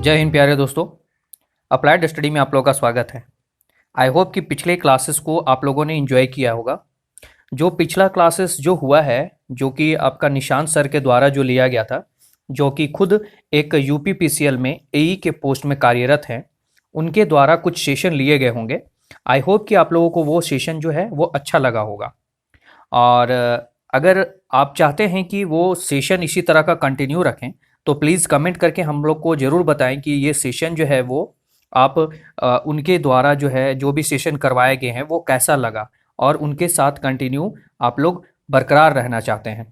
जय हिंद प्यारे दोस्तों। अप्लाइड स्टडी में आप लोगों का स्वागत है। आई होप कि पिछले क्लासेस को आप लोगों ने एंजॉय किया होगा। जो पिछला क्लासेस जो हुआ है, जो कि आपका निशांत सर के द्वारा जो लिया गया था, जो कि खुद एक यूपीपीसीएल में एई के पोस्ट में कार्यरत हैं, उनके द्वारा कुछ सेशन लिए गए होंगे। आई होप कि आप लोगों को वो सेशन जो है वो अच्छा लगा होगा। और अगर आप चाहते हैं कि वो सेशन इसी तरह का कंटिन्यू रखें तो प्लीज़ कमेंट करके हम लोग को ज़रूर बताएं कि ये सेशन जो है वो आप उनके द्वारा जो है जो भी सेशन करवाए गए हैं वो कैसा लगा और उनके साथ कंटिन्यू आप लोग बरकरार रहना चाहते हैं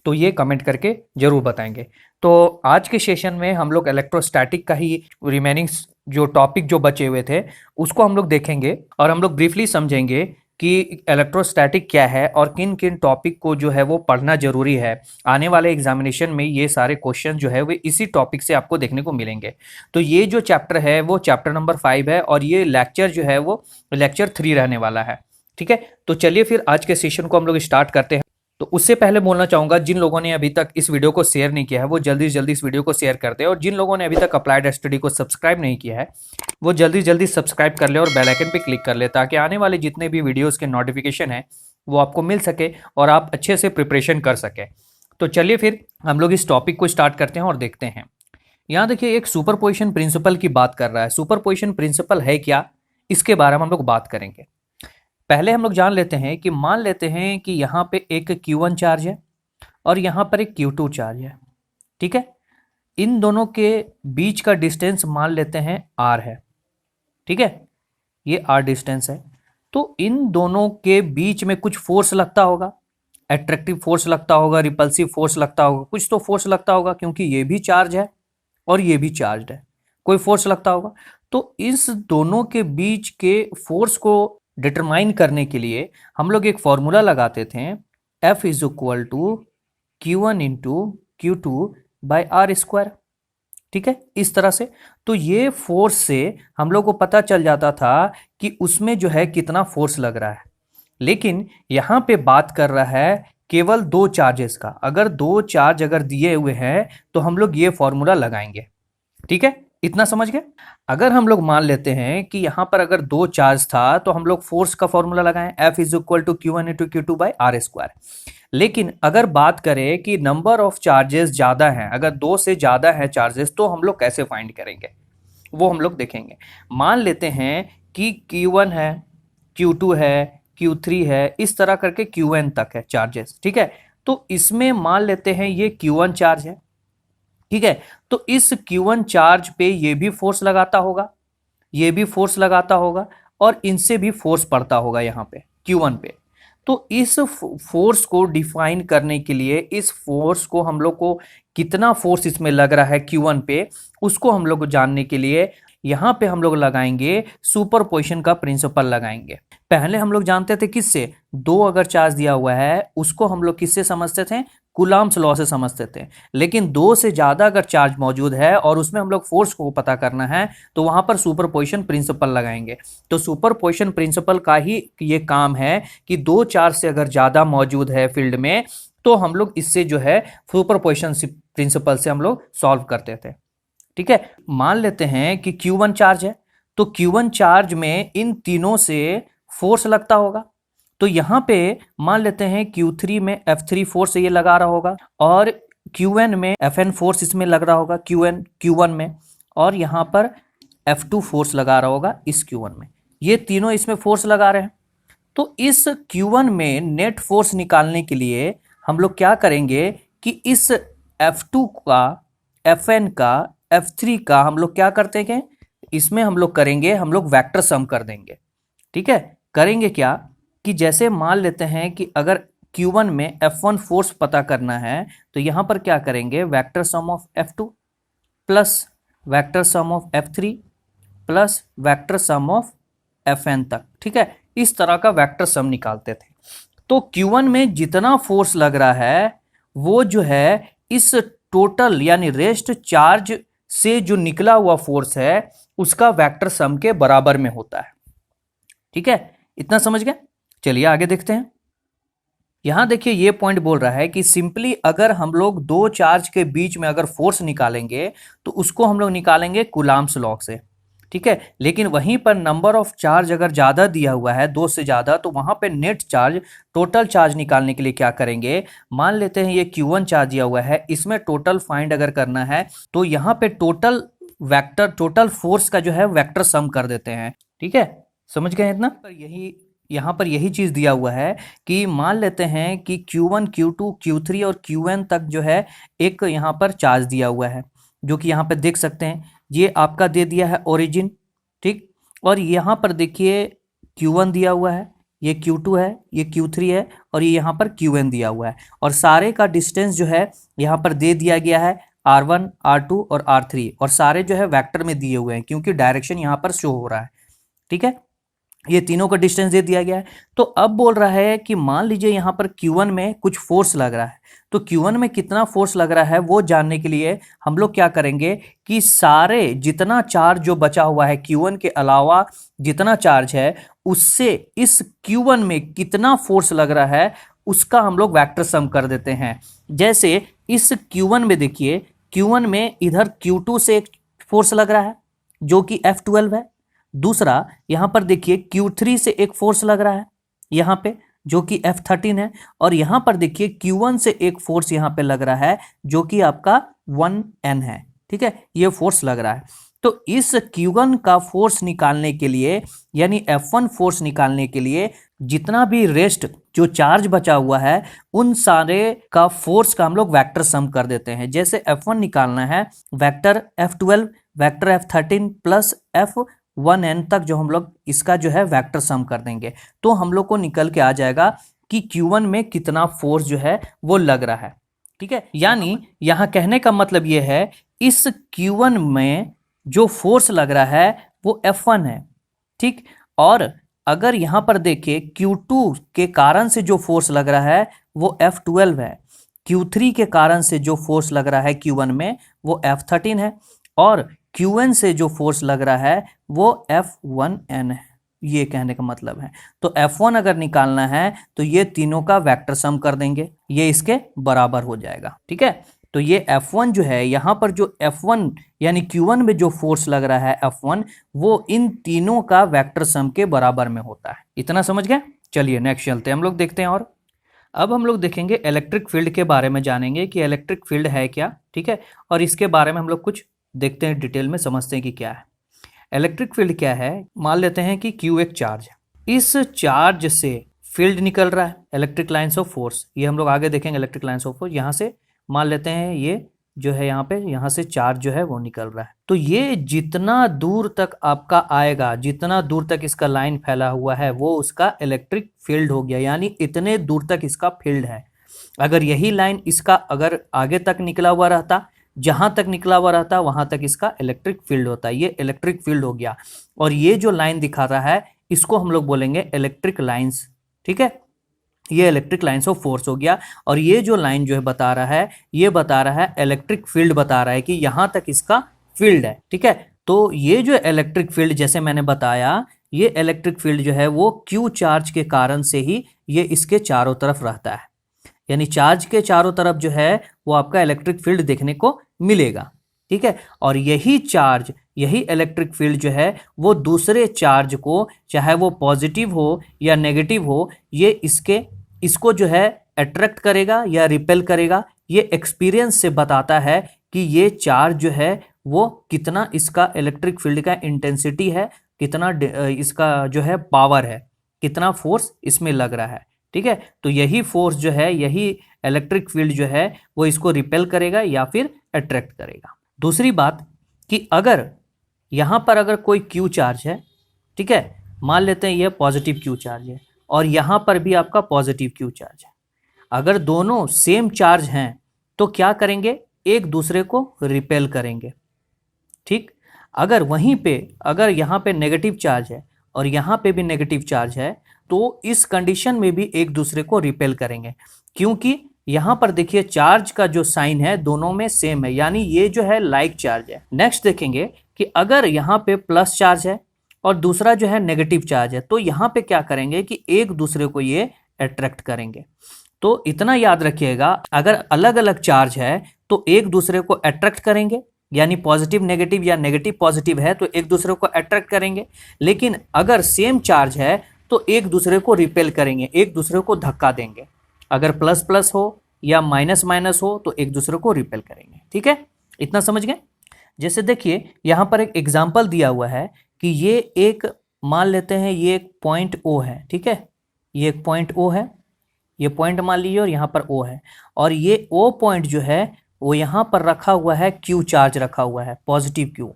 तो ये कमेंट करके ज़रूर बताएंगे। तो आज के सेशन में हम लोग इलेक्ट्रोस्टैटिक का ही रिमेनिंग जो टॉपिक जो बचे हुए थे उसको हम लोग देखेंगे और हम लोग ब्रीफली समझेंगे कि इलेक्ट्रोस्टैटिक क्या है और किन किन टॉपिक को जो है वो पढ़ना जरूरी है। आने वाले एग्जामिनेशन में ये सारे क्वेश्चन जो है वो इसी टॉपिक से आपको देखने को मिलेंगे। तो ये जो चैप्टर है वो चैप्टर नंबर 5 है और ये लेक्चर जो है वो लेक्चर 3 रहने वाला है। ठीक है, तो चलिए फिर आज के सेशन को हम लोग स्टार्ट करते हैं। तो उससे पहले बोलना चाहूंगा, जिन लोगों ने अभी तक इस वीडियो को शेयर नहीं किया है वो जल्दी से जल्दी इस वीडियो को शेयर कर दे, और जिन लोगों ने अभी तक अप्लाइड स्टडी को सब्सक्राइब नहीं किया है वो जल्दी जल्दी सब्सक्राइब कर ले और बेल आइकन पे क्लिक कर ले, ताकि आने वाले जितने भी वीडियोस के नोटिफिकेशन है वो आपको मिल सके और आप अच्छे से प्रिपरेशन कर सके। तो चलिए फिर हम लोग इस टॉपिक को स्टार्ट करते हैं और देखते हैं। यहाँ देखिए, एक सुपरपोजिशन प्रिंसिपल की बात कर रहा है। सुपरपोजिशन प्रिंसिपल है क्या, इसके बारे में हम लोग बात करेंगे। पहले हम लोग जान लेते हैं कि मान लेते हैं कि यहाँ पे एक Q1 चार्ज है और यहाँ पर एक Q2 चार्ज है। ठीक है, इन दोनों के बीच का डिस्टेंस मान लेते हैं R है। ठीक है, ये R डिस्टेंस है। तो इन दोनों के बीच में कुछ फोर्स लगता होगा, एट्रैक्टिव फोर्स लगता होगा, रिपल्सिव फोर्स लगता होगा, कुछ तो फोर्स लगता होगा क्योंकि ये भी चार्ज है और ये भी चार्ज है, कोई फोर्स लगता होगा। तो इस दोनों के बीच के फोर्स को डिटरमाइन करने के लिए हम लोग एक फॉर्मूला लगाते थे, F is equal to Q1 into Q2 by R square. ठीक है, इस तरह से। तो ये फोर्स से हम लोग को पता चल जाता था कि उसमें जो है कितना फोर्स लग रहा है। लेकिन यहां पे बात कर रहा है केवल दो चार्जेस का। अगर दो चार्ज अगर दिए हुए हैं तो हम लोग ये फॉर्मूला लगाएंगे। ठीक है, इतना समझ गए। अगर हम लोग मान लेते हैं कि यहां पर अगर दो चार्ज था तो हम लोग फोर्स का फॉर्मूला लगाएं, F is equal to Q1 into Q2 by R square. लेकिन अगर बात करें कि नंबर ऑफ चार्जेस ज्यादा हैं, अगर दो से ज्यादा है चार्जेस, तो हम लोग कैसे फाइंड करेंगे वो हम लोग देखेंगे। मान लेते हैं कि Q1 है, Q2 है, Q3 है, इस तरह करके Qn तक है चार्जेस। ठीक है, तो इसमें मान लेते हैं ये Q1 चार्ज है। ठीक है, तो इस Q1 चार्ज पे ये भी फोर्स लगाता होगा, ये भी फोर्स लगाता होगा और इनसे भी फोर्स पड़ता होगा यहाँ पे Q1 पे। तो इस फोर्स को डिफाइन करने के लिए, इस फोर्स को हम लोग को कितना फोर्स इसमें लग रहा है Q1 पे, उसको हम लोग को जानने के लिए यहाँ पे हम लोग लगाएंगे सुपरपोजिशन का प्रिंसिपल लगाएंगे। पहले हम लोग जानते थे किससे, दो अगर चार्ज दिया हुआ है उसको हम लोग किससे समझते थे, कूलम्ब्स लॉ से समझते थे। लेकिन दो से ज्यादा अगर चार्ज मौजूद है और उसमें हम लोग फोर्स को पता करना है तो वहां पर सुपरपोजिशन प्रिंसिपल लगाएंगे। तो सुपरपोजिशन प्रिंसिपल का ही ये काम है कि दो चार्ज से अगर ज्यादा मौजूद है फील्ड में तो हम लोग इससे जो है सुपरपोजिशन प्रिंसिपल से हम लोग सॉल्व करते थे। ठीक है, मान लेते हैं कि Q1 चार्ज है, तो Q1 चार्ज में इन तीनों से फोर्स लगता होगा। तो यहां पे मान लेते हैं Q3 में F3 फोर्स ये लगा रहा होगा और Qn में Fn फोर्स इसमें लग रहा होगा Q1 में, और यहां पर F2 फोर्स लगा रहा होगा इस Q1 में। ये तीनों इसमें फोर्स लगा रहे हैं। तो इस Q1 में नेट फोर्स निकालने के लिए हम लोग क्या करेंगे कि इस F2 का, Fn का, F3 का हम लोग क्या करते हैं, इसमें हम लोग करेंगे, हम लोग वेक्टर सम कर देंगे। ठीक है, करेंगे क्या कि जैसे मान लेते हैं कि अगर Q1 में F1 फोर्स पता करना है तो यहां पर क्या करेंगे, vector sum of F2 plus vector sum of F3 plus vector sum of Fn तक। ठीक है, इस तरह का वेक्टर सम निकालते थे। तो Q1 में जितना फोर्स लग रहा है वो जो है इस टोटल यानी रेस्ट चार्ज से जो निकला हुआ फोर्स है उसका वेक्टर सम के बराबर में होता है। ठीक है, इतना समझ गए। चलिए आगे देखते हैं। यहाँ देखिए ये पॉइंट बोल रहा है कि सिंपली अगर हम लोग दो चार्ज के बीच में अगर फोर्स निकालेंगे तो उसको हम लोग निकालेंगे कूलाम्स लॉ से, ठीक है। लेकिन वहीं पर नंबर ऑफ चार्ज अगर ज़्यादा दिया हुआ है, दो से ज़्यादा, तो वहाँ पे नेट चार्ज, टोटल चार्ज निकालने के लिए क्या करेंगे, मान लेते हैं ये Q1 चार्ज दिया हुआ है, इसमें टोटल फाइंड अगर करना है तो यहाँ पे टोटल वेक्टर, टोटल फोर्स का जो है वेक्टर सम कर देते हैं, ठीक है। समझ गए इतना? पर यही यहाँ पर यही चीज़ दिया हुआ है कि मान लेते हैं कि Q1, Q2, Q3 और Qn तक जो है एक यहाँ पर चार्ज दिया हुआ है, जो कि यहाँ पे देख सकते हैं, ये आपका दे दिया है ओरिजिन, ठीक। और यहाँ पर देखिए Q1 दिया हुआ है, ये Q2 है, ये Q3 है और ये यहाँ पर Qn दिया हुआ है। और सारे का डिस्टेंस जो है यहाँ पर दे दिया गया है R1, R2 और R3, और सारे जो है वेक्टर में दिए हुए हैं क्योंकि डायरेक्शन यहाँ पर शो हो रहा है, ठीक है। ये तीनों का डिस्टेंस दे दिया गया है। तो अब बोल रहा है कि मान लीजिए यहाँ पर Q1 में कुछ फोर्स लग रहा है, तो Q1 में कितना फोर्स लग रहा है वो जानने के लिए हम लोग क्या करेंगे कि सारे जितना चार्ज जो बचा हुआ है Q1 के अलावा जितना चार्ज है उससे इस Q1 में कितना फोर्स लग रहा है उसका हम लोग वेक्टर सम कर देते हैं। जैसे इस Q1 में देखिए, Q1 में इधर Q2 से एक फोर्स लग रहा है जो कि F12 है। दूसरा यहाँ पर देखिए Q3 से एक फोर्स लग रहा है यहाँ पे जो कि F13 है, और यहाँ पर देखिए Q1 से एक फोर्स यहाँ पे लग रहा है जो कि आपका 1N है, ठीक है। ये फोर्स लग रहा है। तो इस Q1 का फोर्स निकालने के लिए, यानी F1 फोर्स निकालने के लिए जितना भी रेस्ट जो चार्ज बचा हुआ है उन सारे का फोर्स का हम लोग वेक्टर सम कर देते हैं। जैसे F1 निकालना है, vector F12, vector F13 plus F1N तक जो हम लोग इसका जो है वेक्टर सम कर देंगे तो हम लोग को निकल के आ जाएगा कि Q1 में कितना फोर्स जो है वो लग रहा है, ठीक है। यानी यहाँ कहने का मतलब ये है इस Q1 में जो फोर्स लग रहा है वो F1 है, ठीक। और अगर यहाँ पर देखिए Q2 के कारण से जो फोर्स लग रहा है वो F12 है, Q3 के कारण से जो फोर्स लग रहा है Q1 में वो F13 है, और Qn से जो फोर्स लग रहा है वो F1N है। ये कहने का मतलब है। तो F1 अगर निकालना है तो ये तीनों का वेक्टर सम कर देंगे, ये इसके बराबर हो जाएगा, ठीक है। तो ये F1 जो है, यहाँ पर जो F1 यानी Q1 में जो फोर्स लग रहा है F1, वो इन तीनों का वेक्टर सम के बराबर में होता है। इतना समझ गए? चलिए नेक्स्ट चलते हैं, हम लोग देखते हैं। और अब हम लोग देखेंगे इलेक्ट्रिक फील्ड के बारे में, जानेंगे कि इलेक्ट्रिक फील्ड है क्या, ठीक है। और इसके बारे में हम लोग कुछ देखते हैं, डिटेल में समझते हैं कि क्या है इलेक्ट्रिक फील्ड। क्या है, मान लेते हैं कि Q एक चार्ज है, इस चार्ज से फील्ड निकल रहा है, इलेक्ट्रिक लाइंस ऑफ फोर्स। ये हम लोग आगे देखेंगे इलेक्ट्रिक लाइंस ऑफ फोर्स। यहाँ से मान लेते हैं ये जो है यहाँ पे, यहाँ से चार्ज जो है वो निकल रहा है। तो ये जितना दूर तक आपका आएगा, जितना दूर तक इसका लाइन फैला हुआ है वो उसका इलेक्ट्रिक फील्ड हो गया, यानी इतने दूर तक इसका फील्ड है। अगर यही लाइन इसका अगर आगे तक निकला हुआ रहता, जहां तक निकला हुआ रहता वहां तक इसका इलेक्ट्रिक फील्ड होता है, ये इलेक्ट्रिक फील्ड हो गया। और ये जो लाइन दिखा रहा है इसको हम लोग बोलेंगे इलेक्ट्रिक लाइंस, ठीक है। ये इलेक्ट्रिक लाइंस ऑफ फोर्स हो गया। और ये जो लाइन जो है बता रहा है, ये बता रहा है इलेक्ट्रिक फील्ड, बता रहा है कि यहां तक इसका फील्ड है, ठीक है। तो ये जो इलेक्ट्रिक फील्ड, जैसे मैंने बताया, ये इलेक्ट्रिक फील्ड जो है वो Q चार्ज के कारण से ही ये इसके चारों तरफ रहता है, यानी चार्ज के चारों तरफ जो है वो आपका इलेक्ट्रिक फील्ड देखने को मिलेगा, ठीक है। और यही चार्ज, यही इलेक्ट्रिक फील्ड जो है वो दूसरे चार्ज को, चाहे वो पॉजिटिव हो या नेगेटिव हो, ये इसको जो है अट्रैक्ट करेगा या रिपेल करेगा। ये एक्सपीरियंस से बताता है कि ये चार्ज जो है वो कितना इसका इलेक्ट्रिक फील्ड का इंटेंसिटी है, कितना इसका जो है पावर है, कितना फोर्स इसमें लग रहा है, ठीक है। तो यही फोर्स जो है, यही इलेक्ट्रिक फील्ड जो है वो इसको रिपेल करेगा या फिर अट्रैक्ट करेगा। दूसरी बात कि अगर यहाँ पर अगर कोई Q चार्ज है, ठीक है, मान लेते हैं ये पॉजिटिव Q चार्ज है और यहाँ पर भी आपका पॉजिटिव Q चार्ज है। अगर दोनों सेम चार्ज हैं तो क्या करेंगे, एक दूसरे को रिपेल करेंगे, ठीक। अगर वहीं पे, अगर यहाँ पे नेगेटिव चार्ज है और यहाँ पे भी नेगेटिव चार्ज है तो इस कंडीशन में भी एक दूसरे को रिपेल करेंगे, क्योंकि यहाँ पर देखिए चार्ज का जो साइन है दोनों में सेम है, यानी ये जो है लाइक चार्ज है। नेक्स्ट देखेंगे कि अगर यहाँ पे प्लस चार्ज है और दूसरा जो है नेगेटिव चार्ज है, तो यहाँ पे क्या करेंगे कि एक दूसरे को ये अट्रैक्ट करेंगे। तो इतना याद रखिएगा, अगर अलग अलग चार्ज है तो एक दूसरे को अट्रैक्ट करेंगे, यानी पॉजिटिव नेगेटिव या नेगेटिव पॉजिटिव है तो एक दूसरे को अट्रैक्ट करेंगे। लेकिन अगर सेम चार्ज है तो एक दूसरे को रिपेल करेंगे, एक दूसरे को धक्का देंगे। अगर प्लस प्लस हो या माइनस माइनस हो तो एक दूसरे को रिपेल करेंगे। ठीक है, इतना समझ गए। जैसे देखिए यहाँ पर एक एग्जाम्पल दिया हुआ है कि ये एक, मान लेते हैं ये एक पॉइंट ओ है। ठीक है, ये एक पॉइंट ओ है, ये पॉइंट मान लीजिए और यहाँ पर ओ है, और ये ओ पॉइंट जो है वो यहाँ पर रखा हुआ है, क्यू चार्ज रखा हुआ है, पॉजिटिव क्यू।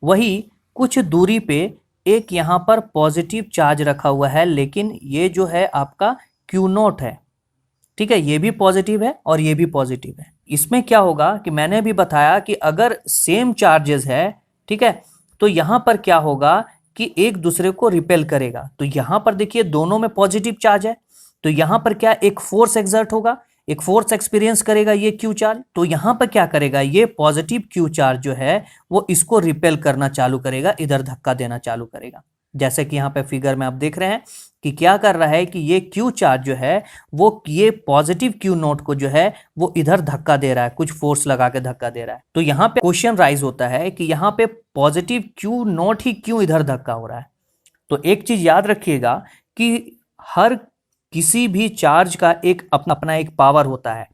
वही कुछ दूरी पे एक यहाँ पर पॉजिटिव चार्ज रखा हुआ है, लेकिन ये जो है आपका क्यू नोट है। ठीक है, ये भी पॉजिटिव है और ये भी पॉजिटिव है। इसमें क्या होगा कि मैंने भी बताया कि अगर सेम चार्जेस है, ठीक है, तो यहाँ पर क्या होगा कि एक दूसरे को रिपेल करेगा। तो यहाँ पर देखिए दोनों में पॉजिटिव चार्ज है, तो यहाँ पर क्या एक फोर्स एक्सर्ट होगा, एक फोर्स एक्सपीरियंस करेगा ये क्यू चार्ज। तो यहाँ पर क्या करेगा, ये पॉजिटिव क्यू चार्ज जो है वो इसको रिपेल करना चालू करेगा, इधर धक्का देना चालू करेगा। जैसे कि यहाँ पे फिगर में आप देख रहे हैं कि क्या कर रहा है कि ये क्यू चार्ज जो है वो ये पॉजिटिव क्यू नोट को जो है वो इधर धक्का दे रहा है, कुछ फोर्स लगा के धक्का दे रहा है। तो यहाँ पे क्वेश्चन राइज होता है कि यहाँ पे पॉजिटिव क्यू नोट ही क्यों इधर धक्का हो रहा है। तो एक चीज याद रखिएगा कि हर किसी भी चार्ज का एक अपना अपना एक पावर होता है।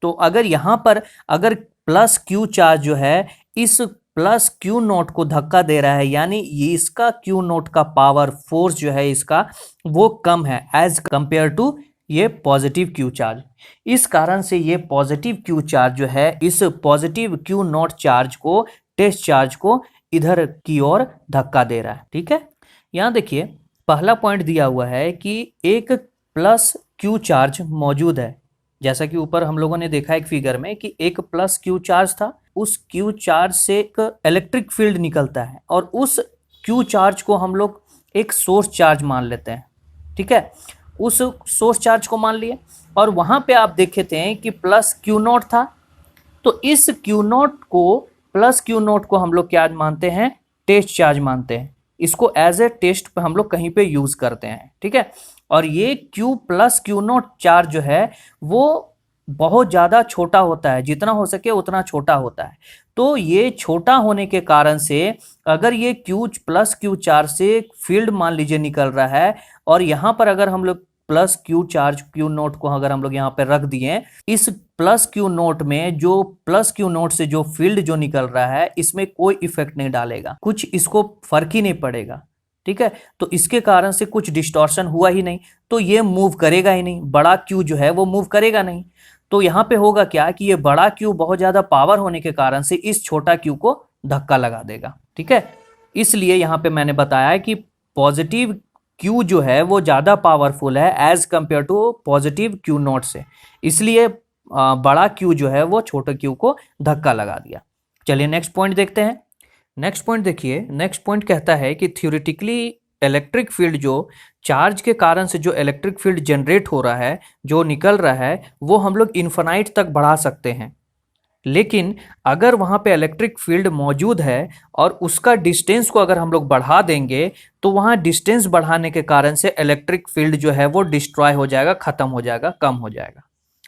तो अगर यहाँ पर अगर प्लस क्यू चार्ज जो है इस प्लस क्यू नोट को धक्का दे रहा है, यानी ये इसका क्यू नोट का पावर फोर्स जो है इसका वो कम है एज कंपेयर टू ये पॉजिटिव क्यू चार्ज। इस कारण से ये पॉजिटिव क्यू चार्ज जो है इस पॉजिटिव क्यू नोट चार्ज को, टेस्ट चार्ज को इधर की ओर धक्का दे रहा है। ठीक है, यहाँ देखिए पहला पॉइंट दिया हुआ है कि एक प्लस क्यू चार्ज मौजूद है। जैसा कि ऊपर हम लोगों ने देखा एक फिगर में कि एक प्लस क्यू चार्ज था, उस क्यू चार्ज से एक इलेक्ट्रिक फील्ड निकलता है और उस क्यू चार्ज को हम लोग एक सोर्स चार्ज मान लेते हैं। ठीक है, उस सोर्स चार्ज को मान लिए और वहां पे आप देखते हैं कि प्लस क्यू नोट था, तो इस क्यू नोट को, प्लस क्यू नोट को हम लोग क्या मानते हैं, टेस्ट चार्ज मानते हैं। इसको एज ए टेस्ट पे हम लोग कहीं पे यूज करते हैं। ठीक है, और ये Q plus Q note charge जो है वो बहुत ज़्यादा छोटा होता है, जितना हो सके उतना छोटा होता है। तो ये छोटा होने के कारण से अगर ये क्यू प्लस क्यू चार्ज से फील्ड मान लीजिए निकल रहा है और यहाँ पर अगर हम लोग plus Q charge Q note को अगर हम लोग यहाँ पे रख दिए, इस प्लस क्यू नोट में जो प्लस क्यू नोट से जो फील्ड जो निकल रहा है इसमें कोई इफेक्ट नहीं डालेगा, कुछ इसको फर्क ही नहीं पड़ेगा। ठीक है, तो इसके कारण से कुछ डिस्टॉर्शन हुआ ही नहीं, तो ये मूव करेगा ही नहीं, बड़ा क्यू जो है वो मूव करेगा नहीं। तो यहाँ पे होगा क्या कि ये बड़ा क्यू बहुत ज्यादा पावर होने के कारण से इस छोटा क्यू को धक्का लगा देगा। ठीक है, इसलिए यहाँ पे मैंने बताया कि पॉजिटिव क्यू जो है वो ज्यादा पावरफुल है as compare to positive Q naught से, इसलिए बड़ा क्यू जो है वो छोटे क्यू को धक्का लगा दिया। चलिए नेक्स्ट पॉइंट देखते हैं। नेक्स्ट पॉइंट देखिए, नेक्स्ट पॉइंट कहता है कि थ्योरेटिकली इलेक्ट्रिक फील्ड जो चार्ज के कारण से जो इलेक्ट्रिक फील्ड जनरेट हो रहा है, जो निकल रहा है, वो हम लोग इन्फिनाइट तक बढ़ा सकते हैं। लेकिन अगर वहाँ पे इलेक्ट्रिक फील्ड मौजूद है और उसका डिस्टेंस को अगर हम लोग बढ़ा देंगे तो वहाँ डिस्टेंस बढ़ाने के कारण से इलेक्ट्रिक फील्ड जो है वो डिस्ट्रॉय हो जाएगा, खत्म हो जाएगा, कम हो जाएगा।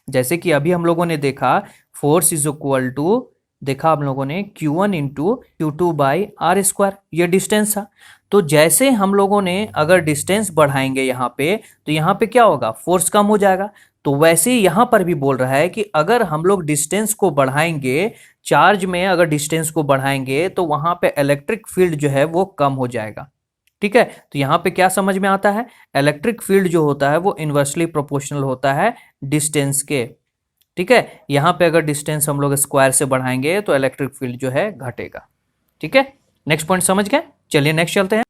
जैसे कि अभी हम लोगों ने देखा फोर्स इज इक्वल टू, देखा हम लोगों ने Q1 into Q2 by R square, ये डिस्टेंस था। तो जैसे हम लोगों ने अगर डिस्टेंस बढ़ाएंगे यहाँ पे तो यहाँ पे क्या होगा, फोर्स कम हो जाएगा। तो वैसे ही यहाँ पर भी बोल रहा है कि अगर हम लोग डिस्टेंस को बढ़ाएंगे, चार्ज में अगर डिस्टेंस को बढ़ाएंगे तो वहाँ पे इलेक्ट्रिक फील्ड जो है वो कम हो जाएगा। ठीक है, तो यहाँ पे क्या समझ में आता है, इलेक्ट्रिक फील्ड जो होता है वो इन्वर्सली प्रोपोर्शनल होता है डिस्टेंस के। ठीक है, यहाँ पे अगर डिस्टेंस हम लोग स्क्वायर से बढ़ाएंगे तो इलेक्ट्रिक फील्ड जो है घटेगा। ठीक है, नेक्स्ट पॉइंट समझ गए। चलिए नेक्स्ट चलते हैं।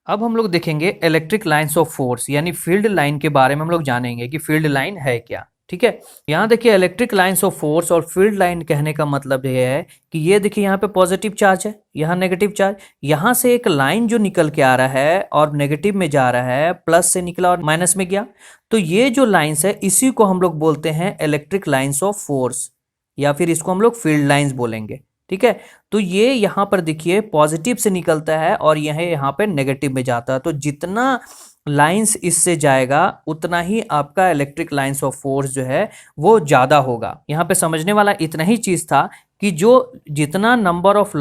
अब हम लोग देखेंगे इलेक्ट्रिक लाइन्स ऑफ फोर्स, यानी फील्ड लाइन के बारे में हम लोग जानेंगे कि फील्ड लाइन है क्या। ठीक है, यहाँ देखिए इलेक्ट्रिक लाइन्स ऑफ फोर्स और फील्ड लाइन कहने का मतलब ये है कि ये देखिए यहाँ पे पॉजिटिव चार्ज है, यहाँ नेगेटिव चार्ज, यहाँ से एक लाइन जो निकल के आ रहा है और नेगेटिव में जा रहा है, प्लस से निकला और माइनस में गया, तो ये जो लाइन्स है इसी को हम लोग बोलते हैं इलेक्ट्रिक लाइन्स ऑफ फोर्स, या फिर इसको हम लोग फील्ड लाइन्स बोलेंगे। ठीक है, तो ये यहाँ पर देखिए पॉजिटिव से निकलता है और यह यहाँ पे नेगेटिव में जाता है। तो जितना लाइंस इससे जाएगा उतना ही आपका इलेक्ट्रिक लाइंस ऑफ फोर्स जो है वो ज़्यादा होगा। यहाँ पे समझने वाला इतना ही चीज़ था कि जो जितना नंबर ऑफ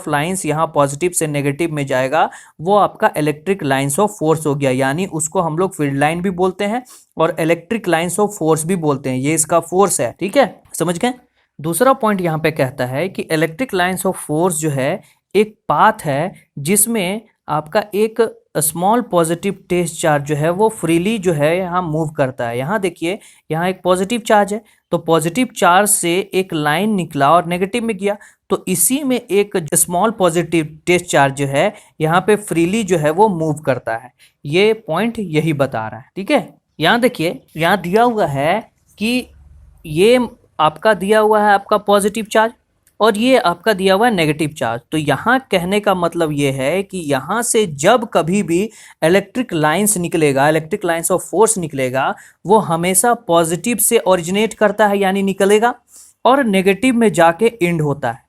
लाइंस यहाँ पॉजिटिव से नेगेटिव में जाएगा वो आपका इलेक्ट्रिक लाइंस ऑफ फोर्स हो गया, यानी उसको हम लोग फील्ड लाइन भी बोलते हैं और इलेक्ट्रिक लाइंस ऑफ फोर्स भी बोलते हैं। ये इसका फोर्स है, ठीक है, समझ गए। दूसरा पॉइंट यहाँ पे कहता है कि इलेक्ट्रिक लाइंस ऑफ फोर्स जो है एक पाथ है जिसमें आपका एक स्मॉल पॉजिटिव टेस्ट चार्ज जो है वो फ्रीली जो है यहाँ मूव करता है। यहाँ देखिए, यहाँ एक पॉजिटिव चार्ज है, तो पॉजिटिव चार्ज से एक लाइन निकला और नेगेटिव में गया, तो इसी में एक स्मॉल पॉजिटिव टेस्ट चार्ज जो है यहाँ पे फ्रीली जो है वो मूव करता है। ये पॉइंट यही बता रहा है, ठीक है। यहाँ देखिए, यहाँ दिया हुआ है कि ये आपका दिया हुआ है आपका पॉजिटिव चार्ज और ये आपका दिया हुआ है नेगेटिव चार्ज। तो यहाँ कहने का मतलब ये है कि यहाँ से जब कभी भी इलेक्ट्रिक लाइंस निकलेगा, इलेक्ट्रिक लाइंस ऑफ फोर्स निकलेगा, वो हमेशा पॉजिटिव से ओरिजिनेट करता है यानी निकलेगा और नेगेटिव में जाके एंड होता है।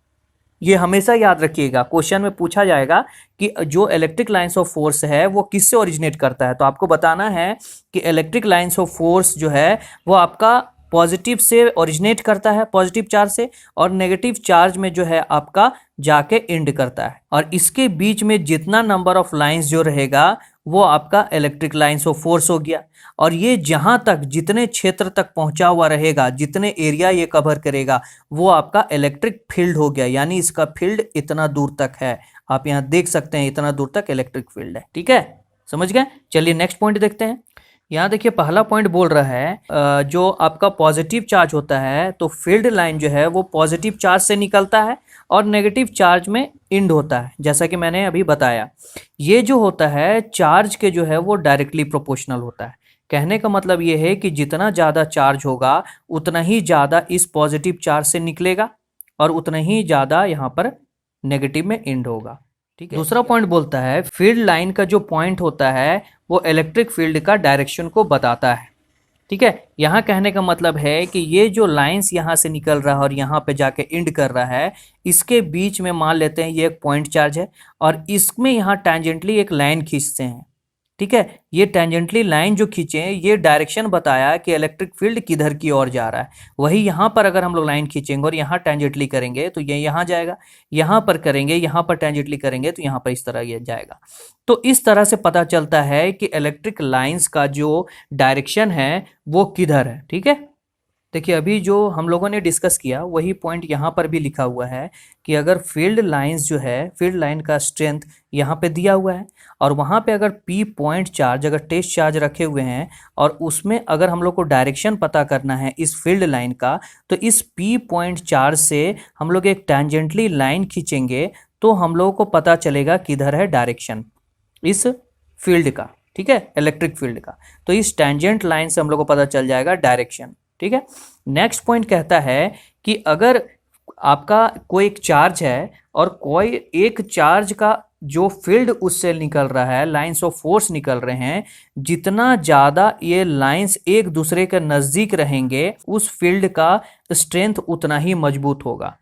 ये हमेशा याद रखिएगा, क्वेश्चन में पूछा जाएगा कि जो इलेक्ट्रिक लाइंस ऑफ फोर्स है वो किससे ओरिजिनेट करता है, तो आपको बताना है कि इलेक्ट्रिक लाइंस ऑफ फोर्स जो है वो आपका पॉजिटिव से ओरिजिनेट करता है, पॉजिटिव चार्ज से, और नेगेटिव चार्ज में जो है आपका जाके एंड करता है। और इसके बीच में जितना नंबर ऑफ लाइंस जो रहेगा वो आपका इलेक्ट्रिक लाइंस ऑफ फोर्स हो गया। और ये जहां तक जितने क्षेत्र तक पहुंचा हुआ रहेगा, जितने एरिया ये कवर करेगा, वो आपका इलेक्ट्रिक फील्ड हो गया, यानी इसका फील्ड इतना दूर तक है। आप यहाँ देख सकते हैं इतना दूर तक इलेक्ट्रिक फील्ड है, ठीक है, समझ गए। चलिए नेक्स्ट पॉइंट देखते हैं। यहाँ देखिए, पहला पॉइंट बोल रहा है जो आपका पॉजिटिव चार्ज होता है तो फील्ड लाइन जो है वो पॉजिटिव चार्ज से निकलता है और नेगेटिव चार्ज में एंड होता है, जैसा कि मैंने अभी बताया। ये जो होता है चार्ज के जो है वो डायरेक्टली प्रोपोर्शनल होता है। कहने का मतलब ये है कि जितना ज़्यादा चार्ज होगा उतना ही ज़्यादा इस पॉजिटिव चार्ज से निकलेगा और उतना ही ज़्यादा यहाँ पर नेगेटिव में एंड होगा, ठीक है। दूसरा पॉइंट बोलता है फील्ड लाइन का जो पॉइंट होता है वो इलेक्ट्रिक फील्ड का डायरेक्शन को बताता है, ठीक है। यहाँ कहने का मतलब है कि ये जो लाइंस यहाँ से निकल रहा है और यहाँ पे जाके एंड कर रहा है, इसके बीच में मान लेते हैं ये एक पॉइंट चार्ज है और इसमें यहाँ टेंजेंटली एक लाइन खींचते हैं, ठीक है। ये टेंजेंटली लाइन जो खींचे ये डायरेक्शन बताया कि इलेक्ट्रिक फील्ड किधर की ओर जा रहा है। वही यहाँ पर अगर हम लोग लाइन खींचेंगे और यहाँ टेंजेंटली करेंगे तो ये यहाँ जाएगा, यहाँ पर करेंगे, यहाँ पर टेंजेंटली करेंगे तो यहाँ पर इस तरह ये जाएगा। तो इस तरह से पता चलता है कि इलेक्ट्रिक लाइंस का जो डायरेक्शन है वो किधर है, ठीक है। देखिए, अभी जो हम लोगों ने डिस्कस किया वही पॉइंट यहाँ पर भी लिखा हुआ है कि अगर फील्ड लाइंस जो है, फील्ड लाइन का स्ट्रेंथ यहाँ पे दिया हुआ है और वहाँ पे अगर पी पॉइंट चार्ज, अगर टेस्ट चार्ज रखे हुए हैं और उसमें अगर हम लोग को डायरेक्शन पता करना है इस फील्ड लाइन का, तो इस पी पॉइंट चार्ज से हम लोग एक टेंजेंटली लाइन खींचेंगे तो हम लोगों को पता चलेगा किधर है डायरेक्शन इस फील्ड का, ठीक है, इलेक्ट्रिक फील्ड का। तो इस टेंजेंट लाइन से हम लोग को पता चल जाएगा डायरेक्शन, ठीक है। नेक्स्ट पॉइंट कहता है कि अगर आपका कोई एक चार्ज है और कोई एक चार्ज का जो फील्ड उससे निकल रहा है, लाइंस ऑफ फोर्स निकल रहे हैं, जितना ज़्यादा ये लाइंस एक दूसरे के नज़दीक रहेंगे उस फील्ड का स्ट्रेंथ उतना ही मजबूत होगा।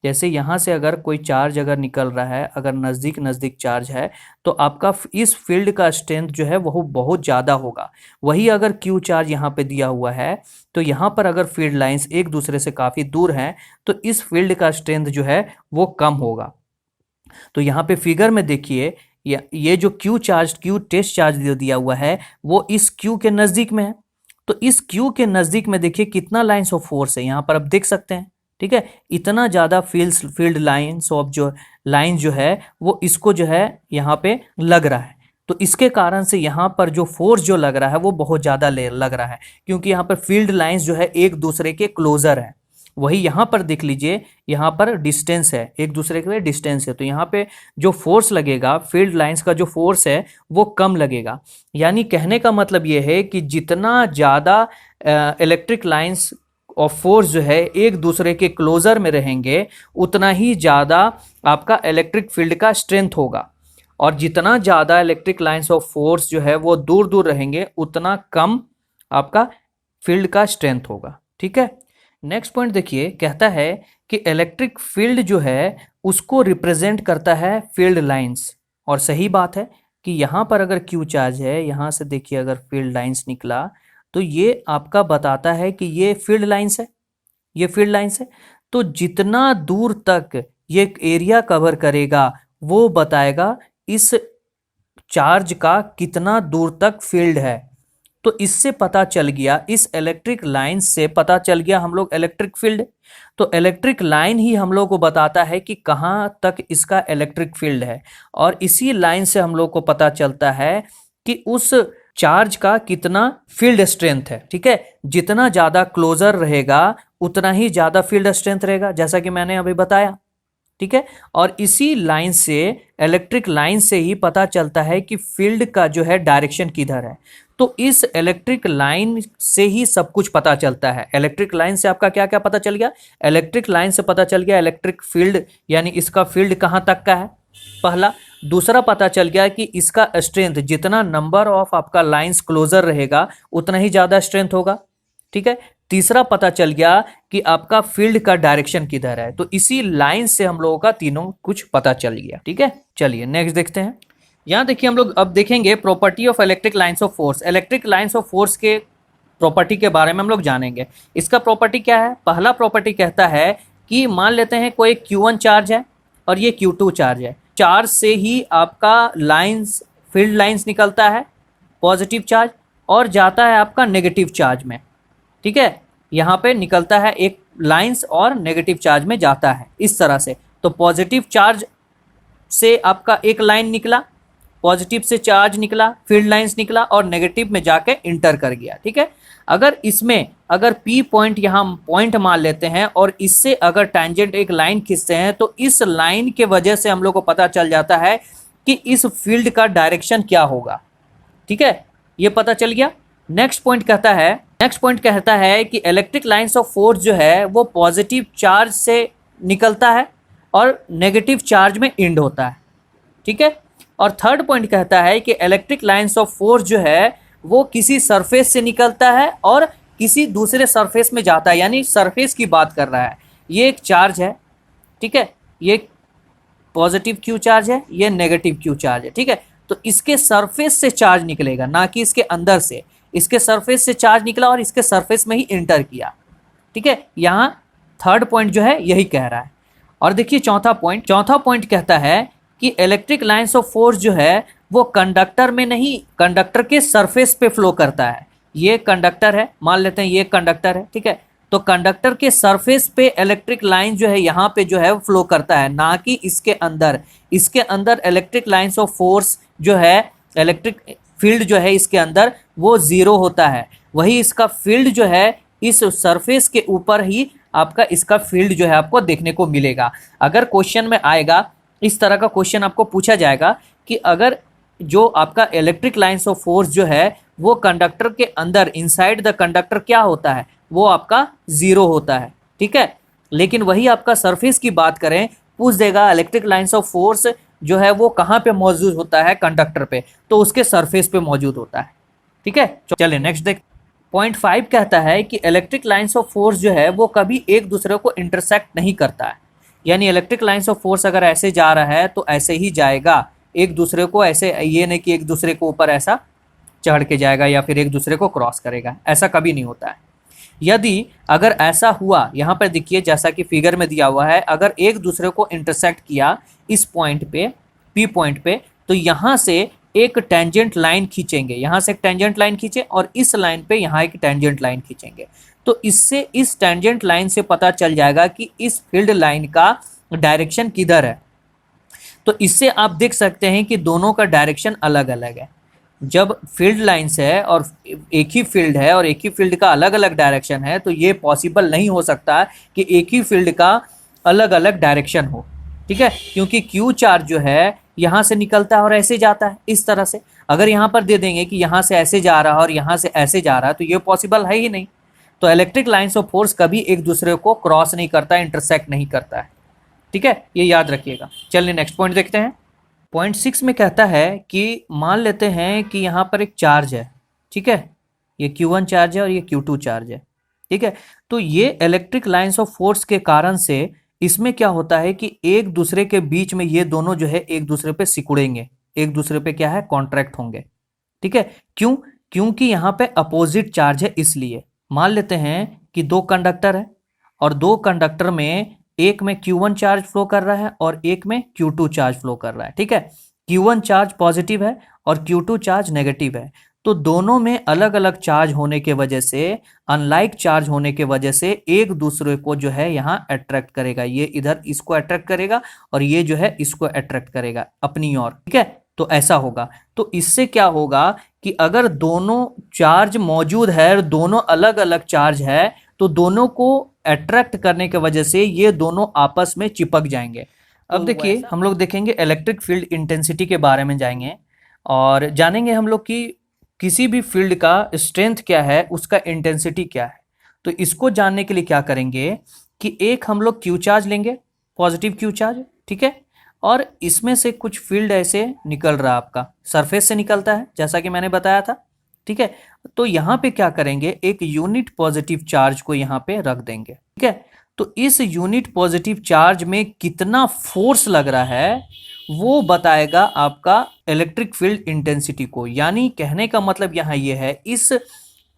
जैसे यहाँ से अगर कोई चार्ज अगर निकल रहा है, अगर नज़दीक नज़दीक चार्ज है तो आपका इस फील्ड का स्ट्रेंथ जो है वो बहुत ज़्यादा होगा। वही अगर क्यू चार्ज यहाँ पे दिया हुआ है तो यहाँ पर अगर फील्ड लाइंस एक दूसरे से काफ़ी दूर हैं तो इस फील्ड का स्ट्रेंथ जो है वो कम होगा। तो यहाँ पे फिगर में देखिए, ये जो Q charge, Q test charge जो दिया हुआ है वो इस क्यू के नज़दीक में है। तो इस क्यू के नज़दीक में देखिए कितना लाइंस ऑफ फोर्स है, यहाँ पर आप देख सकते हैं, ठीक है। इतना ज़्यादा फील्ड लाइंस ऑफ जो लाइन जो है वो इसको जो है यहाँ पे लग रहा है। तो इसके कारण से यहाँ पर जो फोर्स जो लग रहा है वो बहुत ज़्यादा लग रहा है, क्योंकि यहाँ पर फील्ड लाइंस जो है एक दूसरे के क्लोजर है। वही यहाँ पर देख लीजिए, यहाँ पर डिस्टेंस है, एक दूसरे के डिस्टेंस है, तो यहाँ पे जो फोर्स लगेगा, फील्ड लाइंस का जो फोर्स है वो कम लगेगा। यानी कहने का मतलब ये है कि जितना ज़्यादा इलेक्ट्रिक लाइंस और फोर्स जो है एक दूसरे के क्लोजर में रहेंगे उतना ही ज़्यादा आपका इलेक्ट्रिक फील्ड का स्ट्रेंथ होगा, और जितना ज़्यादा इलेक्ट्रिक लाइंस ऑफ फोर्स जो है वो दूर दूर रहेंगे उतना कम आपका फील्ड का स्ट्रेंथ होगा, ठीक है। नेक्स्ट पॉइंट देखिए, कहता है कि इलेक्ट्रिक फील्ड जो है उसको रिप्रेजेंट करता है फील्ड लाइंस, और सही बात है, कि यहाँ पर अगर Q चार्ज है, यहाँ से देखिए अगर फील्ड लाइंस निकला तो ये आपका बताता है कि ये फील्ड लाइंस है, ये फील्ड लाइंस है। तो जितना दूर तक ये एरिया कवर करेगा वो बताएगा इस चार्ज का कितना दूर तक फील्ड है। तो इससे पता चल गया, इस इलेक्ट्रिक लाइन से पता चल गया हम लोग इलेक्ट्रिक फील्ड। तो इलेक्ट्रिक लाइन ही हम लोग को बताता है कि कहाँ तक इसका इलेक्ट्रिक फील्ड है, और इसी लाइन से हम लोग को पता चलता है कि उस चार्ज का कितना फील्ड स्ट्रेंथ है। ठीक है, जितना ज्यादा क्लोजर रहेगा उतना ही ज्यादा फील्ड स्ट्रेंथ रहेगा, जैसा कि मैंने अभी बताया। ठीक है, और इसी लाइन से, इलेक्ट्रिक लाइन से ही पता चलता है कि फील्ड का जो है डायरेक्शन किधर है। तो इस इलेक्ट्रिक लाइन से ही सब कुछ पता चलता है। इलेक्ट्रिक लाइन से आपका क्या क्या पता चल गया? इलेक्ट्रिक लाइन से पता चल गया इलेक्ट्रिक फील्ड, यानी इसका फील्ड कहाँ तक का है, पहला। दूसरा पता चल गया कि इसका स्ट्रेंथ, जितना नंबर ऑफ आपका लाइंस क्लोजर रहेगा उतना ही ज्यादा स्ट्रेंथ होगा। ठीक है, तीसरा पता चल गया कि आपका फील्ड का डायरेक्शन किधर है। तो इसी लाइन से हम लोगों का तीनों कुछ पता चल गया। ठीक है, चलिए नेक्स्ट देखते हैं। यहां देखिए हम लोग अब देखेंगे property of electric lines of force. Electric lines of force के प्रॉपर्टी के बारे में हम लोग जानेंगे। इसका प्रॉपर्टी क्या है? पहला प्रॉपर्टी कहता है कि मान लेते हैं कोई Q1 चार्ज है और ये Q2 चार्ज है। चार्ज से ही आपका लाइंस, फील्ड लाइंस निकलता है, पॉजिटिव चार्ज, और जाता है आपका नेगेटिव चार्ज में। ठीक है, यहाँ पे निकलता है एक लाइंस और नेगेटिव चार्ज में जाता है, इस तरह से। तो पॉजिटिव चार्ज से आपका एक लाइन निकला, पॉजिटिव से चार्ज निकला, फील्ड लाइंस निकला, और नेगेटिव में जाके इंटर कर गया। ठीक है, अगर इसमें अगर P पॉइंट यहाँ पॉइंट मान लेते हैं और इससे अगर टैंजेंट एक लाइन खींचते हैं तो इस लाइन के वजह से हम लोग को पता चल जाता है कि इस फील्ड का डायरेक्शन क्या होगा। ठीक है, ये पता चल गया। नेक्स्ट पॉइंट कहता है कि इलेक्ट्रिक लाइंस ऑफ फोर्स जो है वो पॉजिटिव चार्ज से निकलता है और नेगेटिव चार्ज में एंड होता है। ठीक है, और थर्ड पॉइंट कहता है कि इलेक्ट्रिक लाइंस ऑफ फोर्स जो है वो किसी सरफेस से निकलता है और किसी दूसरे सरफेस में जाता है, यानी सरफेस की बात कर रहा है। ये एक चार्ज है, ठीक है, ये पॉजिटिव Q चार्ज है, ये नेगेटिव Q चार्ज है। ठीक है, तो इसके सरफेस से चार्ज निकलेगा, ना कि इसके अंदर से। इसके सरफेस से चार्ज निकला और इसके सरफेस में ही इंटर किया। ठीक है, यहाँ थर्ड पॉइंट जो है यही कह रहा है। और देखिए चौथा पॉइंट कहता है कि इलेक्ट्रिक लाइंस ऑफ फोर्स जो है वो कंडक्टर में नहीं, कंडक्टर के सरफेस पे फ्लो करता है। ये कंडक्टर है, मान लेते हैं ये कंडक्टर है। ठीक है, तो कंडक्टर के सरफेस पे इलेक्ट्रिक लाइन जो है यहाँ पे जो है वो फ्लो करता है, ना कि इसके अंदर। इसके अंदर इलेक्ट्रिक लाइंस ऑफ फोर्स जो है, इलेक्ट्रिक फील्ड जो है इसके अंदर वो जीरो होता है। वही इसका फील्ड जो है इस सरफेस के ऊपर ही आपका इसका फील्ड जो है आपको देखने को मिलेगा। अगर क्वेश्चन में आएगा, इस तरह का क्वेश्चन आपको पूछा जाएगा कि अगर जो आपका इलेक्ट्रिक लाइंस ऑफ फोर्स जो है वो कंडक्टर के अंदर, इनसाइड द कंडक्टर क्या होता है, वो आपका जीरो होता है। ठीक है, लेकिन वही आपका सरफेस की बात करें, पूछ देगा इलेक्ट्रिक लाइंस ऑफ फोर्स जो है वो कहाँ पे मौजूद होता है, कंडक्टर पे, तो उसके सरफेस पे मौजूद होता है। ठीक है, चलिए नेक्स्ट देख। पॉइंट 5 कहता है कि इलेक्ट्रिक लाइंस ऑफ फोर्स जो है वो कभी एक दूसरे को इंटरसेक्ट नहीं करता है। यानी इलेक्ट्रिक लाइंस ऑफ फोर्स अगर ऐसे जा रहा है तो ऐसे ही जाएगा, एक दूसरे को ऐसे, ये नहीं कि एक दूसरे को ऊपर ऐसा चढ़ के जाएगा या फिर एक दूसरे को क्रॉस करेगा, ऐसा कभी नहीं होता है। यदि अगर ऐसा हुआ, यहाँ पर देखिए जैसा कि फिगर में दिया हुआ है, अगर एक दूसरे को इंटरसेक्ट किया इस पॉइंट पे, P पॉइंट पे, तो यहाँ से एक टेंजेंट लाइन खींचेंगे, यहाँ से एक टेंजेंट लाइन खींचे और इस लाइन पे यहाँ एक टेंजेंट लाइन खींचेंगे, तो इससे इस टेंजेंट लाइन से पता चल जाएगा कि इस फील्ड लाइन का डायरेक्शन किधर है। तो इससे आप देख सकते हैं कि दोनों का डायरेक्शन अलग अलग है। जब फील्ड लाइंस है और एक ही फील्ड है और एक ही फील्ड का अलग अलग डायरेक्शन है, तो ये पॉसिबल नहीं हो सकता कि एक ही फील्ड का अलग अलग डायरेक्शन हो। ठीक है, क्योंकि Q चार्ज जो है यहाँ से निकलता है और ऐसे जाता है, इस तरह से। अगर यहाँ पर दे देंगे कि यहाँ से ऐसे जा रहा है और यहाँ से ऐसे जा रहा है, तो ये पॉसिबल है ही नहीं। तो इलेक्ट्रिक लाइंस ऑफ फोर्स कभी एक दूसरे को क्रॉस नहीं करता, इंटरसेक्ट नहीं करता है। ठीक है, ये याद रखिएगा। चलिए नेक्स्ट पॉइंट देखते हैं। पॉइंट 6 में कहता है कि मान लेते हैं कि यहाँ पर एक चार्ज है। ठीक है, ये Q1 चार्ज है और ये Q2 चार्ज है। ठीक है, तो ये इलेक्ट्रिक लाइंस ऑफ फोर्स के कारण से इसमें क्या होता है कि एक दूसरे के बीच में ये दोनों जो है एक दूसरे पे सिकुड़ेंगे, एक दूसरे पे क्या है, कॉन्ट्रैक्ट होंगे। ठीक है, क्यों? क्योंकि यहाँ पे अपोजिट चार्ज है, इसलिए। मान लेते हैं कि दो कंडक्टर है और दो कंडक्टर में एक में Q1 चार्ज फ्लो कर रहा है और एक में Q2 चार्ज फ्लो कर रहा है। ठीक है, Q1 चार्ज पॉजिटिव है और Q2 चार्ज नेगेटिव है। तो दोनों में अलग अलग चार्ज होने के वजह से, अनलाइक चार्ज होने के वजह से एक दूसरे को जो है यहाँ अट्रैक्ट करेगा। ये इधर इसको अट्रैक्ट करेगा और ये जो है इसको अट्रैक्ट करेगा अपनी ओर। ठीक है, तो ऐसा होगा। तो इससे क्या होगा कि अगर दोनों चार्ज मौजूद है, दोनों अलग अलग चार्ज है, तो दोनों को अट्रैक्ट करने की वजह से ये दोनों आपस में चिपक जाएंगे। अब देखिए, हम लोग देखेंगे इलेक्ट्रिक फील्ड इंटेंसिटी के बारे में जाएंगे और जानेंगे हम लोग कि किसी भी फील्ड का स्ट्रेंथ क्या है, उसका इंटेंसिटी क्या है। तो इसको जानने के लिए क्या करेंगे कि एक हम लोग क्यू चार्ज लेंगे, पॉजिटिव क्यू चार्ज। ठीक है, और इसमें से कुछ फील्ड ऐसे निकल रहा है, आपका सरफेस से निकलता है, जैसा कि मैंने बताया था। ठीक है, तो यहाँ पे क्या करेंगे, एक यूनिट पॉजिटिव चार्ज को यहाँ पे रख देंगे। ठीक है, तो इस यूनिट पॉजिटिव चार्ज में कितना फोर्स लग रहा है वो बताएगा आपका इलेक्ट्रिक फील्ड इंटेंसिटी को। यानी कहने का मतलब यहाँ ये है, इस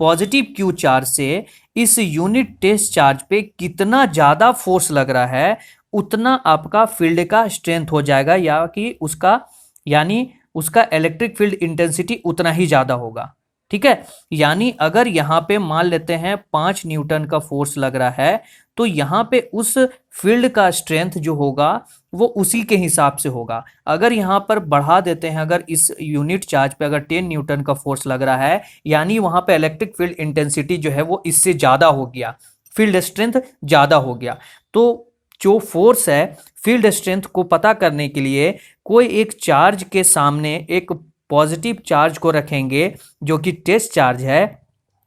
पॉजिटिव क्यू चार्ज से इस यूनिट टेस्ट चार्ज पे कितना ज्यादा फोर्स लग रहा है, उतना आपका फील्ड का स्ट्रेंथ हो जाएगा, या कि उसका यानी उसका इलेक्ट्रिक फील्ड इंटेंसिटी उतना ही ज्यादा होगा। ठीक है, यानी अगर यहाँ पे मान लेते हैं 5 न्यूटन का फोर्स लग रहा है, तो यहाँ पे उस फील्ड का स्ट्रेंथ जो होगा वो उसी के हिसाब से होगा। अगर यहाँ पर बढ़ा देते हैं, अगर इस यूनिट चार्ज पे अगर 10 न्यूटन का फोर्स लग रहा है, यानी वहाँ पे इलेक्ट्रिक फील्ड इंटेंसिटी जो है वो इससे ज़्यादा हो गया, फील्ड स्ट्रेंथ ज़्यादा हो गया। तो जो फोर्स है, फील्ड स्ट्रेंथ को पता करने के लिए कोई एक चार्ज के सामने एक पॉजिटिव चार्ज को रखेंगे जो कि टेस्ट चार्ज है,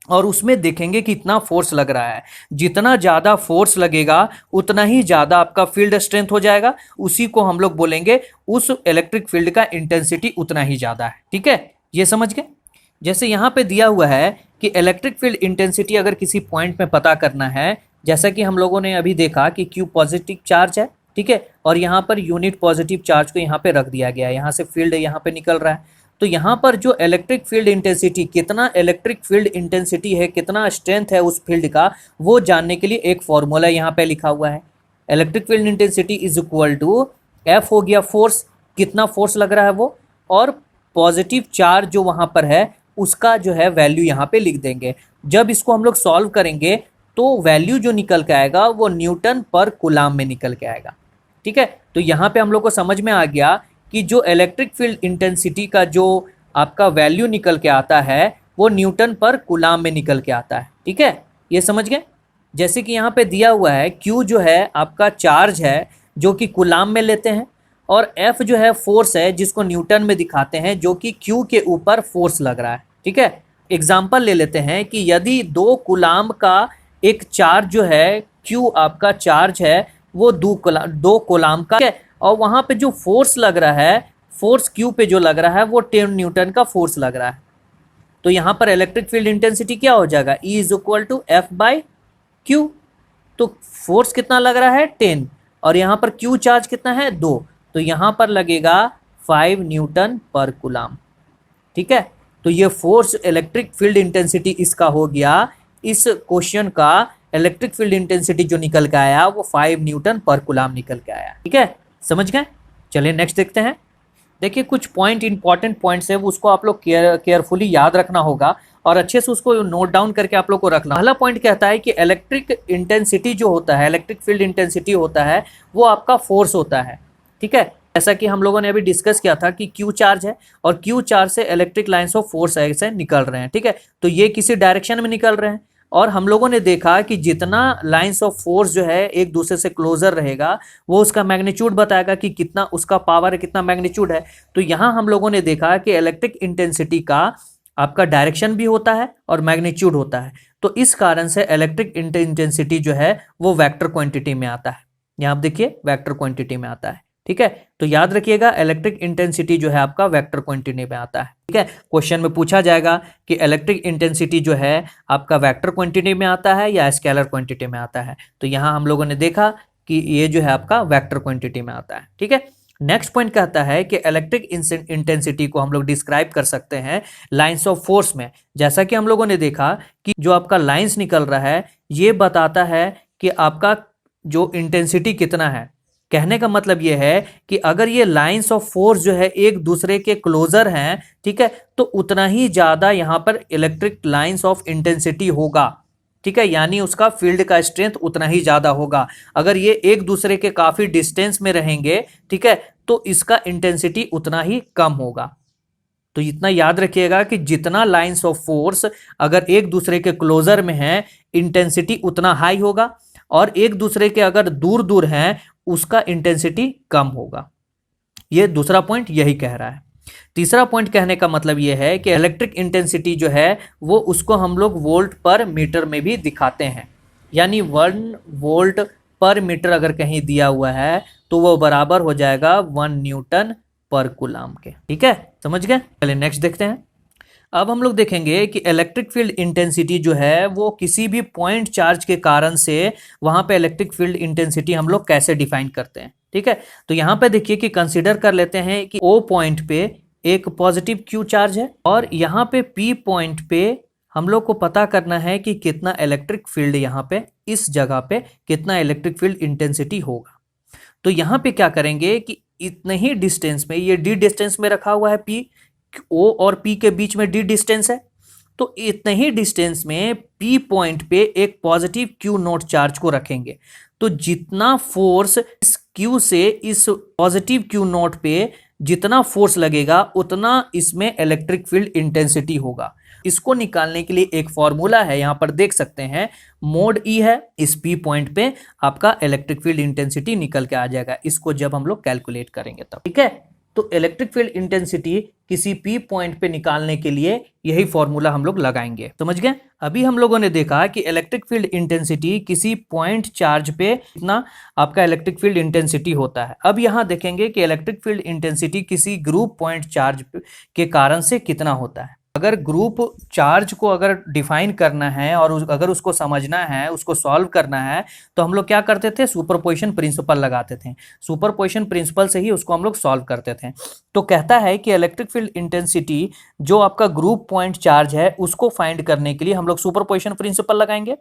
और उसमें देखेंगे कि इतना फोर्स लग रहा है। जितना ज़्यादा फोर्स लगेगा उतना ही ज़्यादा आपका फील्ड स्ट्रेंथ हो जाएगा। उसी को हम लोग बोलेंगे उस इलेक्ट्रिक फील्ड का इंटेंसिटी उतना ही ज़्यादा है। ठीक है, ये समझ गए। जैसे यहाँ पे दिया हुआ है कि इलेक्ट्रिक फील्ड इंटेंसिटी अगर किसी पॉइंट में पता करना है, जैसा कि हम लोगों ने अभी देखा कि Q पॉजिटिव चार्ज है। ठीक है, और यहाँ पर यूनिट पॉजिटिव चार्ज को यहाँ पे रख दिया गया है, यहाँ से फील्ड यहाँ पे निकल रहा है। तो यहाँ पर जो इलेक्ट्रिक फील्ड इंटेंसिटी, कितना इलेक्ट्रिक फील्ड इंटेंसिटी है, कितना स्ट्रेंथ है उस फील्ड का, वो जानने के लिए एक फॉर्मूला यहाँ पे लिखा हुआ है। Electric field intensity is equal to F हो गया फोर्स, कितना फोर्स लग रहा है वो, और पॉजिटिव चार्ज जो वहाँ पर है उसका जो है वैल्यू यहाँ पे लिख देंगे। जब इसको हम लोग सॉल्व करेंगे तो वैल्यू जो निकल के आएगा वो न्यूटन पर कूलाम में निकल के आएगा। ठीक है, तो यहाँ पे हम लोग को समझ में आ गया कि जो इलेक्ट्रिक फील्ड इंटेंसिटी का जो आपका वैल्यू निकल के आता है वो न्यूटन पर कूलाम में निकल के आता है। ठीक है, ये समझ गए। जैसे कि यहाँ पे दिया हुआ है Q जो है आपका चार्ज है जो कि कूलाम में लेते हैं, और F जो है फोर्स है जिसको न्यूटन में दिखाते हैं, जो कि Q के ऊपर फोर्स लग रहा है। ठीक है, एग्जाम्पल ले लेते हैं कि यदि 2 कूलाम का एक चार्ज जो है, Q आपका चार्ज है वो 2 कूलाम का है, और वहाँ पे जो फोर्स लग रहा है, फोर्स Q पे जो लग रहा है वो 10 न्यूटन का फोर्स लग रहा है। तो यहाँ पर इलेक्ट्रिक फील्ड इंटेंसिटी क्या हो जाएगा, E is equal to F by Q. तो फोर्स कितना लग रहा है 10, और यहाँ पर Q चार्ज कितना है 2, तो यहाँ पर लगेगा 5 न्यूटन पर कूलाम। ठीक है, तो ये फोर्स इलेक्ट्रिक फील्ड इंटेंसिटी इसका हो गया। इस क्वेश्चन का इलेक्ट्रिक फील्ड इंटेंसिटी जो निकल के आया वो 5 न्यूटन पर कूलाम निकल के आया। ठीक है, समझ गए। चलिए नेक्स्ट देखते हैं। देखिए, कुछ पॉइंट, इंपॉर्टेंट पॉइंट्स है, उसको आप लोग केयरफुली याद रखना होगा और अच्छे से उसको नोट डाउन करके आप लोग को रखना। पहला पॉइंट कहता है कि इलेक्ट्रिक इंटेंसिटी जो होता है, इलेक्ट्रिक फील्ड इंटेंसिटी होता है, वो आपका फोर्स होता है। ठीक है, जैसा कि हम लोगों ने अभी डिस्कस किया था कि Q चार्ज है और Q चार्ज से इलेक्ट्रिक लाइन्स ऑफ फोर्स ऐसे निकल रहे हैं। ठीक है, तो ये किसी डायरेक्शन में निकल रहे हैं, और हम लोगों ने देखा कि जितना लाइंस ऑफ फोर्स जो है एक दूसरे से क्लोजर रहेगा वो उसका मैग्नीट्यूड बताएगा कि कितना उसका पावर है, कितना मैग्नीट्यूड है। तो यहाँ हम लोगों ने देखा कि इलेक्ट्रिक इंटेंसिटी का आपका डायरेक्शन भी होता है और मैग्नीट्यूड होता है। तो इस कारण से इलेक्ट्रिक इंटेंसिटी जो है वो वेक्टर क्वांटिटी में आता है। यहाँ आप देखिए वेक्टर क्वांटिटी में आता है। ठीक है, तो याद रखिएगा इलेक्ट्रिक इंटेंसिटी जो है आपका वेक्टर क्वांटिटी में आता है। ठीक है, क्वेश्चन में पूछा जाएगा कि इलेक्ट्रिक इंटेंसिटी जो है आपका वेक्टर क्वांटिटी में आता है या स्केलर क्वांटिटी में आता है। तो यहाँ हम लोगों ने देखा कि ये जो है आपका वेक्टर क्वांटिटी में आता है। ठीक है, नेक्स्ट पॉइंट कहता है कि इलेक्ट्रिक इंटेंसिटी को हम लोग डिस्क्राइब कर सकते हैं लाइंस ऑफ फोर्स में। जैसा कि हम लोगों ने देखा कि जो आपका लाइंस निकल रहा है ये बताता है कि आपका जो इंटेंसिटी कितना है। कहने का मतलब ये है कि अगर ये लाइंस ऑफ फोर्स जो है एक दूसरे के क्लोजर हैं, ठीक है, तो उतना ही ज्यादा यहां पर इलेक्ट्रिक लाइंस ऑफ इंटेंसिटी होगा, ठीक है, यानी उसका फील्ड का स्ट्रेंथ उतना ही ज्यादा होगा। अगर ये एक दूसरे के काफी डिस्टेंस में रहेंगे, ठीक है, तो इसका इंटेंसिटी उतना ही कम होगा। तो इतना याद रखिएगा कि जितना लाइंस ऑफ फोर्स अगर एक दूसरे के क्लोजर में है, इंटेंसिटी उतना हाई होगा, और एक दूसरे के अगर दूर दूर हैं उसका इंटेंसिटी कम होगा। ये दूसरा पॉइंट यही कह रहा है। तीसरा पॉइंट कहने का मतलब यह है कि इलेक्ट्रिक इंटेंसिटी जो है वो उसको हम लोग वोल्ट पर मीटर में भी दिखाते हैं, यानी 1 वोल्ट पर मीटर अगर कहीं दिया हुआ है तो वो बराबर हो जाएगा 1 न्यूटन पर कूलम के। ठीक है, समझ गए। चलिए नेक्स्ट देखते हैं। अब हम लोग देखेंगे कि इलेक्ट्रिक फील्ड इंटेंसिटी जो है वो किसी भी पॉइंट चार्ज के कारण से वहां पे इलेक्ट्रिक फील्ड इंटेंसिटी हम लोग कैसे डिफाइन करते हैं। ठीक है, तो यहां पे देखिए कि कंसीडर कर लेते हैं कि ओ पॉइंट पे एक पॉजिटिव क्यू चार्ज है और यहाँ पे पी पॉइंट पे हम लोग को पता करना है कि कितना इलेक्ट्रिक फील्ड यहाँ पे इस जगह पे कितना इलेक्ट्रिक फील्ड इंटेंसिटी होगा। तो यहाँ पे क्या करेंगे कि इतने ही डिस्टेंस में, ये डी डिस्टेंस में रखा हुआ है पी, ओ और पी के बीच में डी डिस्टेंस है, तो इतने ही डिस्टेंस में पी पॉइंट पे एक पॉजिटिव क्यू नोट चार्ज को रखेंगे। तो जितना फोर्स इस क्यू से इस पॉजिटिव क्यू नोट पे जितना फोर्स लगेगा उतना इसमें इलेक्ट्रिक फील्ड इंटेंसिटी होगा। इसको निकालने के लिए एक फॉर्मूला है, यहां पर देख सकते हैं, मोड ई है। इस पी पॉइंट पे आपका इलेक्ट्रिक फील्ड इंटेंसिटी निकल के आ जाएगा, इसको जब हम लोग कैलकुलेट करेंगे तब। ठीक है, तो इलेक्ट्रिक फील्ड इंटेंसिटी किसी पी पॉइंट पे निकालने के लिए यही फॉर्मूला हम लोग लगाएंगे, समझ गए। अभी हम लोगों ने देखा कि इलेक्ट्रिक फील्ड इंटेंसिटी किसी पॉइंट चार्ज पे कितना आपका इलेक्ट्रिक फील्ड इंटेंसिटी होता है। अब यहां देखेंगे कि इलेक्ट्रिक फील्ड इंटेंसिटी किसी ग्रुप पॉइंट चार्ज के कारण से कितना होता है। अगर ग्रुप चार्ज को अगर डिफाइन करना है और अगर उसको समझना है, उसको सॉल्व करना है, तो हम लोग क्या करते थे, सुपरपोजिशन प्रिंसिपल लगाते थे। सुपरपोजिशन प्रिंसिपल से ही उसको हम लोग सॉल्व करते थे। तो कहता है कि इलेक्ट्रिक फील्ड इंटेंसिटी जो आपका ग्रुप पॉइंट चार्ज है उसको फाइंड करने के लिए हम लोग सुपरपोजिशन प्रिंसिपल लगाएंगे।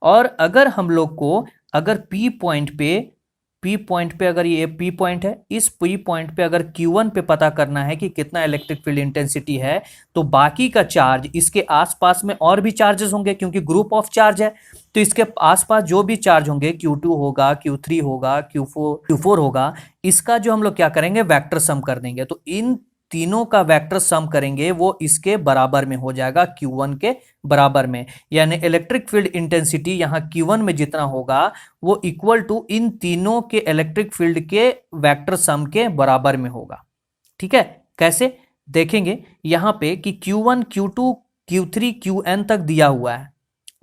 और अगर हम लोग को अगर पी पॉइंट पे अगर ये पी पॉइंट है, इस पी पॉइंट पे अगर Q1 पे पता करना है कि कितना इलेक्ट्रिक फील्ड इंटेंसिटी है, तो बाकी का चार्ज इसके आसपास में और भी चार्जेस होंगे क्योंकि ग्रुप ऑफ चार्ज है, तो इसके आसपास जो भी चार्ज होंगे Q2 होगा, Q3 होगा, Q4 होगा, इसका जो हम लोग क्या करेंगे, वेक्टर सम कर देंगे। तो इन तीनों का वेक्टर सम करेंगे वो इसके बराबर में हो जाएगा, Q1 के बराबर में। यानी इलेक्ट्रिक फील्ड इंटेंसिटी यहाँ Q1 में जितना होगा वो इक्वल टू इन तीनों के इलेक्ट्रिक फील्ड के वेक्टर सम के बराबर में होगा। ठीक है, कैसे देखेंगे यहाँ पे कि Q1, Q2, Q3, Qn तक दिया हुआ है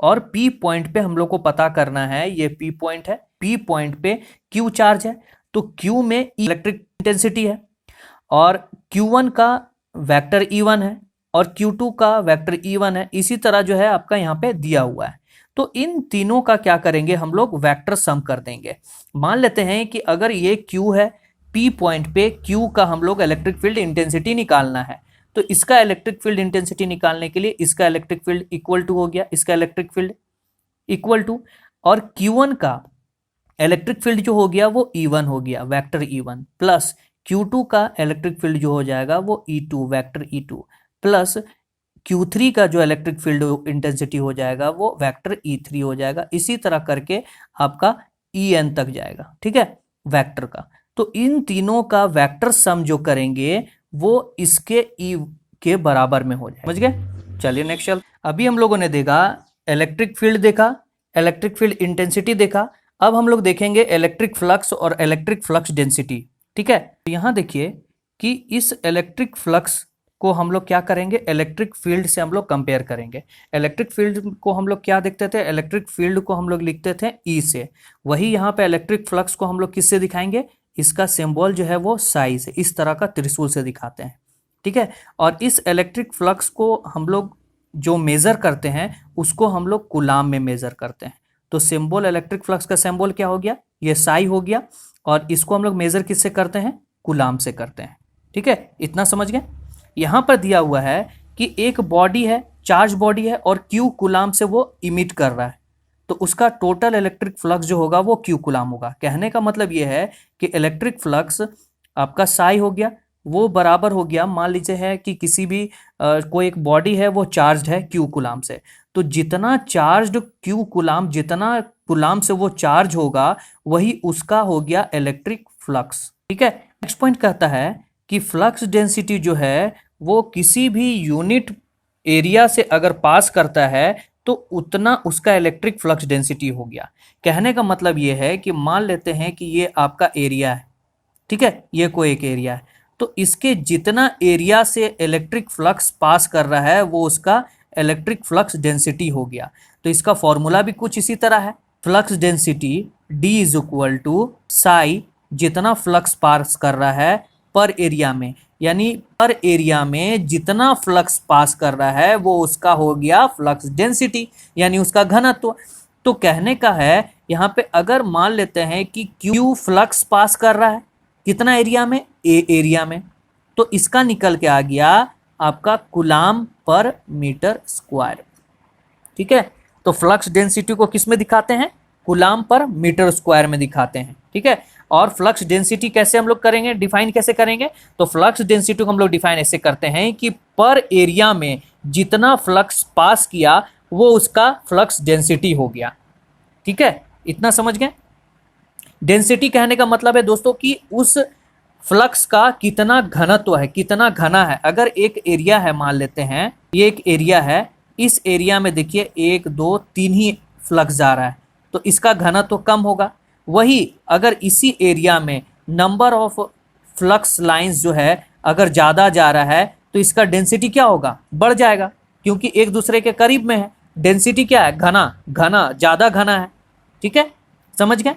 और P पॉइंट पे हम लोग को पता करना है, ये P पॉइंट है, P पॉइंट पे Q चार्ज है, तो Q में इलेक्ट्रिक इंटेंसिटी है और Q1 का वेक्टर E1 है और Q2 का वेक्टर E1 है। इसी तरह जो है आपका यहाँ पे दिया हुआ है, तो इन तीनों का क्या करेंगे, हम लोग वेक्टर सम कर देंगे। मान लेते हैं कि अगर ये Q है, P पॉइंट पे Q का हम लोग इलेक्ट्रिक फील्ड इंटेंसिटी निकालना है, तो इसका इलेक्ट्रिक फील्ड इंटेंसिटी निकालने के लिए इसका इलेक्ट्रिक फील्ड इक्वल टू हो गया इसका इलेक्ट्रिक फील्ड इक्वल टू, और Q1 का इलेक्ट्रिक फील्ड जो हो गया वो E1 हो गया, वेक्टर E1, प्लस Q2 का इलेक्ट्रिक फील्ड जो हो जाएगा वो E2, vector E2, plus Q3 का जो इलेक्ट्रिक फील्ड इंटेंसिटी हो जाएगा वो वेक्टर E3 हो जाएगा। इसी तरह करके आपका En तक जाएगा, ठीक है, वेक्टर का। तो इन तीनों का वेक्टर सम जो करेंगे वो इसके E के बराबर में हो जाएगा, समझ गए। चलिए नेक्स्ट चल। अभी हम लोगों ने देखा इलेक्ट्रिक फील्ड, देखा इलेक्ट्रिक फील्ड इंटेंसिटी, देखा। अब हम लोग देखेंगे इलेक्ट्रिक फ्लक्स और इलेक्ट्रिक फ्लक्स डेंसिटी। ठीक है, तो यहां देखिए कि इस इलेक्ट्रिक फ्लक्स को हम लोग क्या करेंगे, इलेक्ट्रिक फील्ड से हम लोग कंपेयर करेंगे। इलेक्ट्रिक फील्ड को हम लोग क्या देखते थे, इलेक्ट्रिक फील्ड को हम लोग लिखते थे ई से, वही यहाँ पे इलेक्ट्रिक फ्लक्स को हम लोग किससे दिखाएंगे, इसका सिंबल जो है वो साई से, इस तरह का त्रिशूल से दिखाते हैं। ठीक है, और इस इलेक्ट्रिक फ्लक्स को हम लोग जो मेजर करते हैं उसको हम लोग कूलाम में मेजर करते हैं। तो सिंबल इलेक्ट्रिक फ्लक्स का सिंबल क्या हो गया, ये साई हो गया, और इसको हम लोग मेजर किससे करते हैं, कूलाम से करते हैं। ठीक है, इतना समझ गए। यहाँ पर दिया हुआ है कि एक बॉडी है, चार्ज बॉडी है और क्यू कूलाम से वो इमिट कर रहा है, तो उसका टोटल इलेक्ट्रिक फ्लक्स जो होगा वो क्यू कूलाम होगा। कहने का मतलब ये है कि इलेक्ट्रिक फ्लक्स आपका साई हो गया, वो बराबर हो गया, मान लीजिए है कि किसी भी कोई एक बॉडी है वो चार्ज्ड है क्यू कूलाम से, तो जितना चार्ज्ड क्यू कूलाम, जितना कूलाम से वो चार्ज होगा वही उसका हो गया इलेक्ट्रिक फ्लक्स। ठीक है, नेक्स्ट पॉइंट कहता है कि फ्लक्स डेंसिटी जो है वो किसी भी यूनिट एरिया से अगर पास करता है तो उतना उसका इलेक्ट्रिक फ्लक्स डेंसिटी हो गया। कहने का मतलब ये है कि मान लेते हैं कि ये आपका एरिया है, ठीक है, ये कोई एक एरिया है, तो इसके जितना एरिया से इलेक्ट्रिक फ्लक्स पास कर रहा है वो उसका इलेक्ट्रिक फ्लक्स डेंसिटी हो गया। तो इसका फॉर्मूला भी कुछ इसी तरह है, flux density D is equal to psi, जितना फ्लक्स पास कर रहा है पर एरिया में, यानी पर एरिया में जितना फ्लक्स पास कर रहा है वो उसका हो गया फ्लक्स डेंसिटी, यानी उसका घनत्व। तो कहने का है यहाँ पे अगर मान लेते हैं कि Q फ्लक्स पास कर रहा है कितना एरिया में, A एरिया में, तो इसका निकल के आ गया आपका कूलाम पर मीटर स्क्वायर। ठीक है, तो फ्लक्स डेंसिटी को किस में दिखाते हैं, कूलाम पर मीटर स्क्वायर में दिखाते हैं। ठीक है, और फ्लक्स डेंसिटी कैसे हम लोग करेंगे, डिफाइन कैसे करेंगे, तो फ्लक्स डेंसिटी को हम लोग डिफाइन ऐसे करते हैं कि पर एरिया में जितना फ्लक्स पास किया वो उसका फ्लक्स डेंसिटी हो गया। ठीक है, इतना समझ गए। डेंसिटी कहने का मतलब है दोस्तों कि उस फ्लक्स का कितना घनत्व है, कितना घना है। अगर एक एरिया है, मान लेते हैं ये एक एरिया है, इस एरिया में देखिए 1 2 3 ही फ्लक्स जा रहा है, तो इसका घनत्व कम होगा। वही अगर इसी एरिया में नंबर ऑफ फ्लक्स लाइंस जो है अगर ज़्यादा जा रहा है तो इसका डेंसिटी क्या होगा, बढ़ जाएगा, क्योंकि एक दूसरे के करीब में है। डेंसिटी क्या है, घना, घना, ज़्यादा घना है। ठीक है, समझ गए।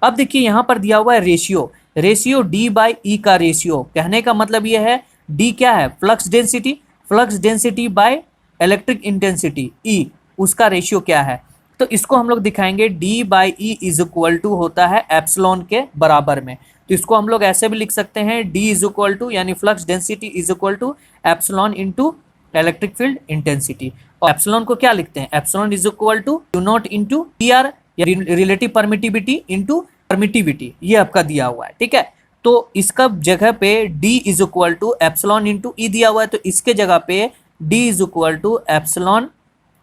अब देखिए यहाँ पर दिया हुआ है रेशियो, रेशियो D/E का रेशियो। कहने का मतलब ये है D क्या है, flux density, flux density by electric intensity E, उसका रेशियो क्या है। तो इसको हम लोग दिखाएंगे D/E इज इक्वल टू होता है एप्सिलॉन के बराबर में। तो इसको हम लोग ऐसे भी लिख सकते हैं D इज इक्वल टू, यानी flux density is equal to epsilon into electric field intensity. और एप्सिलॉन को क्या लिखते हैं, epsilon is equal to Q0 into PR, relative permittivity into permittivity, ये आपका दिया हुआ है। ठीक है, तो इसका जगह पे D is equal to epsilon into E दिया हुआ है, तो इसके जगह पे D is equal to epsilon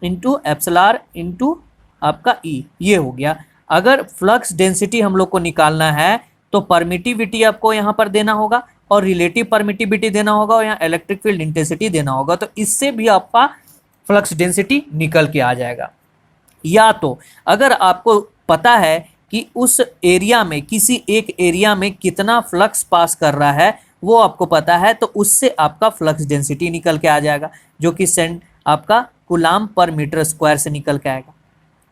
into epsilon into आपका E, ये हो गया। अगर फ्लक्स डेंसिटी हम लोग को निकालना है तो परमिटिविटी आपको यहाँ पर देना होगा और रिलेटिव परमिटिविटी देना होगा और यहाँ इलेक्ट्रिक फील्ड इंटेंसिटी देना होगा, तो इससे भी आपका फ्लक्स डेंसिटी निकल के आ जाएगा। या तो अगर आपको पता है कि उस एरिया में, किसी एक एरिया में कितना फ्लक्स पास कर रहा है वो आपको पता है, तो उससे आपका फ्लक्स डेंसिटी निकल के आ जाएगा, जो कि आपका कूलाम पर मीटर स्क्वायर से निकल के आएगा।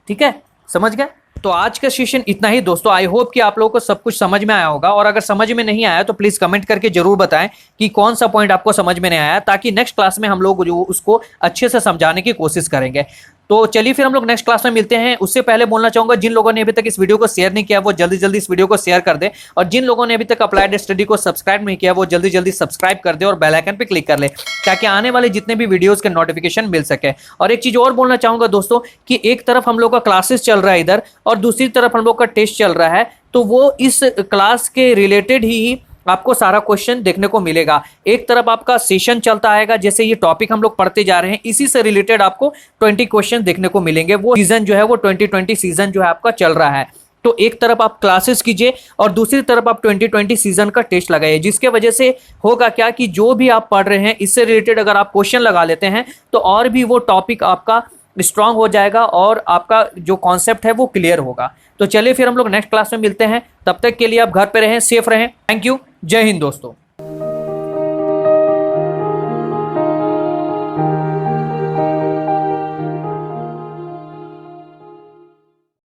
ठीक है, समझ गए। तो आज का सेशन इतना ही दोस्तों। आई होप कि आप लोगों को सब कुछ समझ में आया होगा, और अगर समझ में नहीं आया तो प्लीज कमेंट करके जरूर बताएं कि कौन सा पॉइंट आपको समझ में नहीं आया, ताकि नेक्स्ट क्लास में हम लोग जो उसको अच्छे से समझाने की कोशिश करेंगे। तो चलिए फिर हम लोग नेक्स्ट क्लास में मिलते हैं। उससे पहले बोलना चाहूंगा, जिन लोगों ने अभी तक इस वीडियो को शेयर नहीं किया वो जल्दी जल्दी इस वीडियो को शेयर कर दे, और जिन लोगों ने अभी तक अप्लाइड स्टडी को सब्सक्राइब नहीं किया वो जल्दी जल्दी सब्सक्राइब कर दे और बेल आइकन पे क्लिक कर ले, ताकि आने वाले जितने भी वीडियोस के नोटिफिकेशन मिल सके। और एक चीज और बोलना चाहूंगा दोस्तों कि एक तरफ हम लोग का क्लासेस चल रहा है इधर, और दूसरी तरफ हम लोग का टेस्ट चल रहा है, तो वो इस क्लास के रिलेटेड ही आपको सारा क्वेश्चन देखने को मिलेगा। एक तरफ आपका सेशन चलता आएगा, जैसे ये टॉपिक हम लोग पढ़ते जा रहे हैं, इसी से रिलेटेड आपको 20 क्वेश्चन देखने को मिलेंगे। वो सीजन जो है वो 2020 सीजन जो है आपका चल रहा है, तो एक तरफ आप क्लासेस कीजिए और दूसरी तरफ आप 2020 सीजन का टेस्ट लगाइए, जिसके वजह से होगा क्या कि जो भी आप पढ़ रहे हैं इससे रिलेटेड अगर आप क्वेश्चन लगा लेते हैं तो और भी वो टॉपिक आपका स्ट्रांग हो जाएगा और आपका जो कॉन्सेप्ट है वो क्लियर होगा। तो चलिए फिर हम लोग नेक्स्ट क्लास में मिलते हैं, तब तक के लिए आप घर पे रहें, सेफ रहें। थैंक यू, जय हिंद दोस्तों।